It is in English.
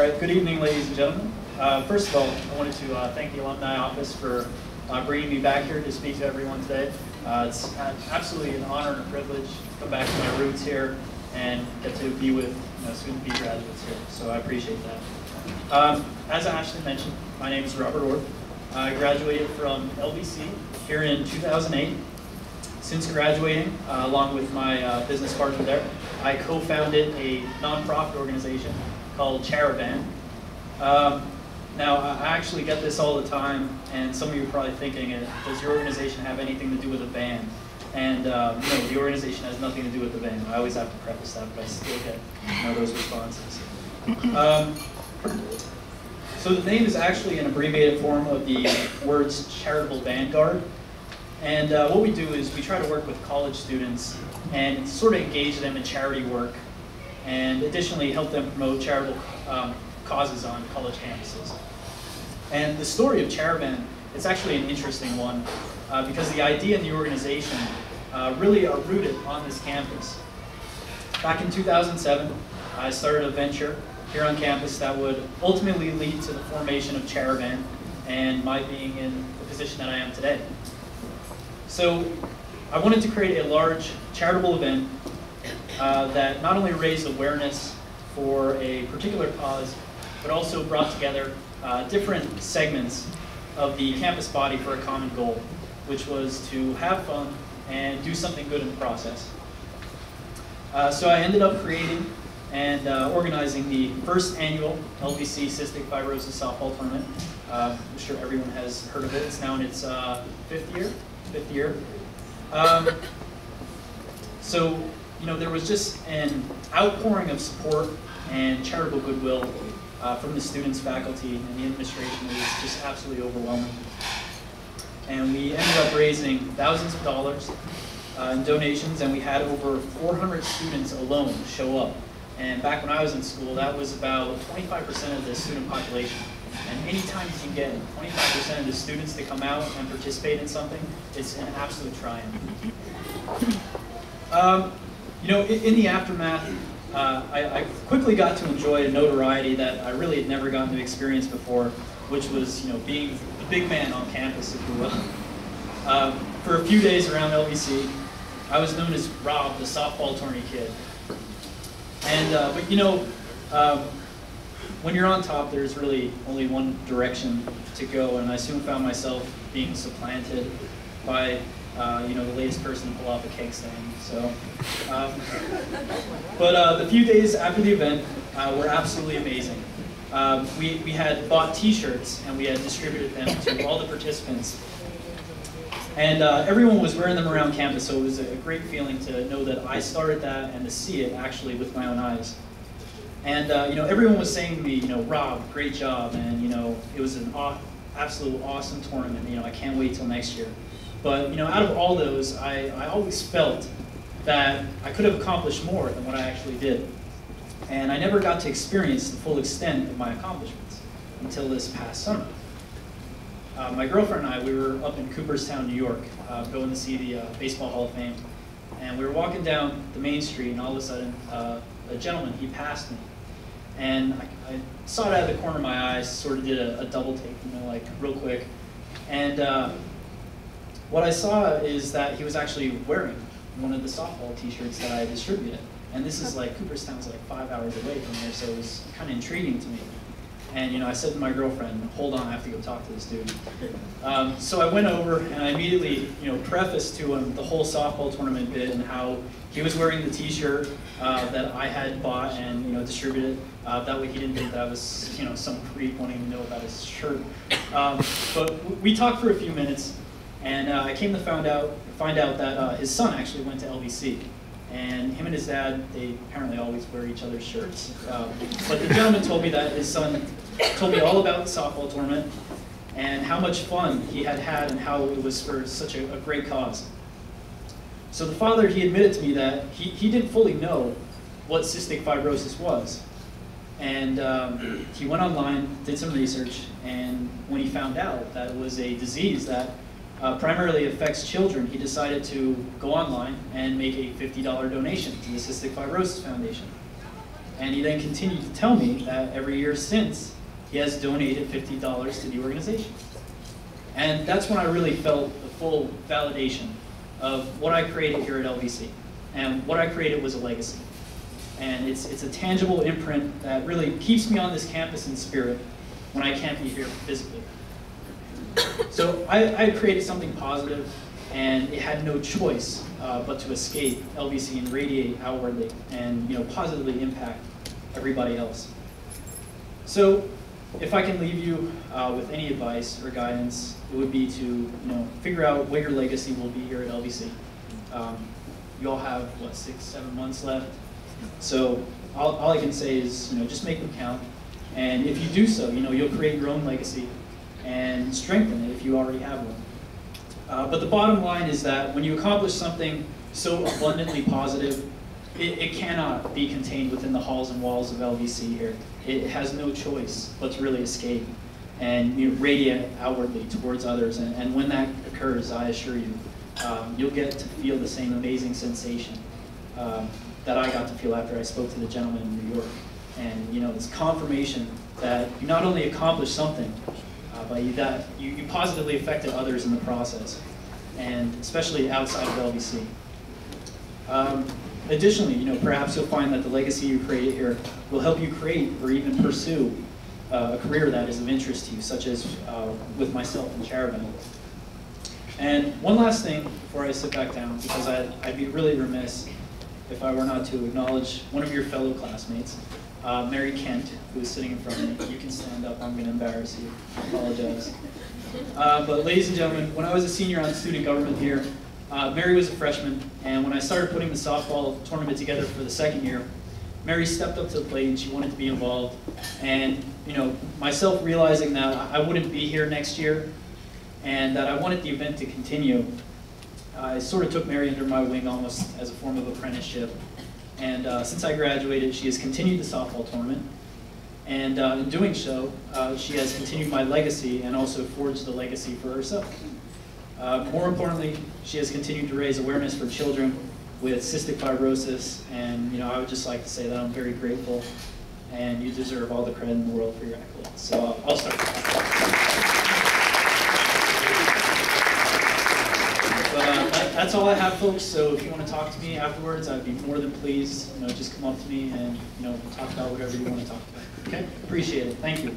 right, good evening, ladies and gentlemen. First of all, I wanted to thank the Alumni Office for bringing me back here to speak to everyone today. It's absolutely an honor and a privilege to come back to my roots here and get to be with soon-to-be graduates here, so I appreciate that. As Ashley mentioned, my name is Robert Orth. I graduated from LVC here in 2008. Since graduating, along with my business partner there, I co-founded a nonprofit organization called CHARIVAN. Now, I actually get this all the time, and some of you are probably thinking, does your organization have anything to do with a band? And no, the organization has nothing to do with the band. I always have to preface that, but I still get those responses. So the name is actually an abbreviated form of the words charitable vanguard. And what we do is we try to work with college students and sort of engage them in charity work, and additionally help them promote charitable causes on college campuses. And the story of CHARIVAN, it's actually an interesting one because the idea and the organization really are rooted on this campus. Back in 2007, I started a venture here on campus that would ultimately lead to the formation of CHARIVAN and my being in the position that I am today. So I wanted to create a large charitable event that not only raised awareness for a particular cause, but also brought together different segments of the campus body for a common goal, which was to have fun and do something good in the process. So I ended up creating and organizing the first annual LVC Cystic Fibrosis Softball Tournament. I'm sure everyone has heard of it. It's now in its fifth year. So, there was just an outpouring of support and charitable goodwill from the students, faculty, and the administration. It was just absolutely overwhelming. And we ended up raising thousands of dollars in donations, and we had over 400 students alone show up. And back when I was in school, that was about 25% of the student population. And anytime you can get 25% of the students to come out and participate in something, it's an absolute triumph. In the aftermath, I quickly got to enjoy a notoriety that I really had never gotten to experience before, which was, being the big man on campus, if you will. For a few days around LVC, I was known as Rob, the softball tourney kid. And when you're on top, there's really only one direction to go, and I soon found myself being supplanted by the latest person to pull off a cake stand. So, but the few days after the event were absolutely amazing. We had bought T-shirts and we had distributed them to all the participants, and everyone was wearing them around campus. So it was a great feeling to know that I started that and to see it actually with my own eyes. And everyone was saying to me, Rob, great job, and it was an absolute awesome tournament. I can't wait till next year. But out of all those, I always felt that I could have accomplished more than what I actually did. And I never got to experience the full extent of my accomplishments until this past summer. My girlfriend and I, we were up in Cooperstown, New York, going to see the Baseball Hall of Fame. And we were walking down the main street, and all of a sudden, a gentleman, he passed me. And I saw it out of the corner of my eyes, sort of did a double take, like real quick. And what I saw is that he was actually wearing one of the softball T-shirts that I distributed. And this is Cooperstown's 5 hours away from here, so it was kind of intriguing to me. And I said to my girlfriend, hold on, I have to go talk to this dude. So I went over and I immediately prefaced to him the whole softball tournament bit and how he was wearing the T-shirt that I had bought and distributed. That way he didn't think that I was some creep wanting to know about his shirt. But we talked for a few minutes, and I came to find out that his son actually went to LVC. And him and his dad, they apparently always wear each other's shirts. But the gentleman told me that his son told me all about the softball tournament and how much fun he had had and how it was for such a great cause. So the father, he admitted to me that he didn't fully know what cystic fibrosis was. And he went online, did some research, and when he found out that it was a disease that primarily affects children, he decided to go online and make a $50 donation to the Cystic Fibrosis Foundation. And he then continued to tell me that every year since, he has donated $50 to the organization. And that's when I really felt the full validation of what I created here at LVC. And what I created was a legacy. And it's a tangible imprint that really keeps me on this campus in spirit when I can't be here physically. So I created something positive, and it had no choice but to escape LVC and radiate outwardly and positively impact everybody else. So if I can leave you with any advice or guidance, it would be to figure out what your legacy will be here at LVC. You all have, what, 6-7 months left? So all I can say is just make them count. And if you do so, you'll create your own legacy and strengthen it if you already have one. But the bottom line is that when you accomplish something so abundantly positive, it cannot be contained within the halls and walls of LVC here. It has no choice but to really escape and radiate outwardly towards others. And when that occurs, I assure you, you'll get to feel the same amazing sensation that I got to feel after I spoke to the gentleman in New York. And this confirmation that you not only accomplished something, but that you positively affected others in the process, and especially outside of LVC. Additionally, perhaps you'll find that the legacy you created here will help you create or even pursue a career that is of interest to you, such as with myself in CHARIVAN. And one last thing before I sit back down, because I'd be really remiss if I were not to acknowledge one of your fellow classmates, Mary Kent, who is sitting in front of me. You can stand up, I'm going to embarrass you. I apologize. But ladies and gentlemen, when I was a senior on student government here, Mary was a freshman, and when I started putting the softball tournament together for the second year, Mary stepped up to the plate and she wanted to be involved. And myself realizing that I wouldn't be here next year and that I wanted the event to continue, I sort of took Mary under my wing almost as a form of apprenticeship. And since I graduated, she has continued the softball tournament. And in doing so, she has continued my legacy and also forged a legacy for herself. More importantly, she has continued to raise awareness for children with cystic fibrosis. And I would just like to say that I'm very grateful. And you deserve all the credit in the world for your accolades. So I'll start with that. That's all I have, folks. So if you want to talk to me afterwards, I'd be more than pleased. Just come up to me and talk about whatever you want to talk about. Okay? Appreciate it. Thank you.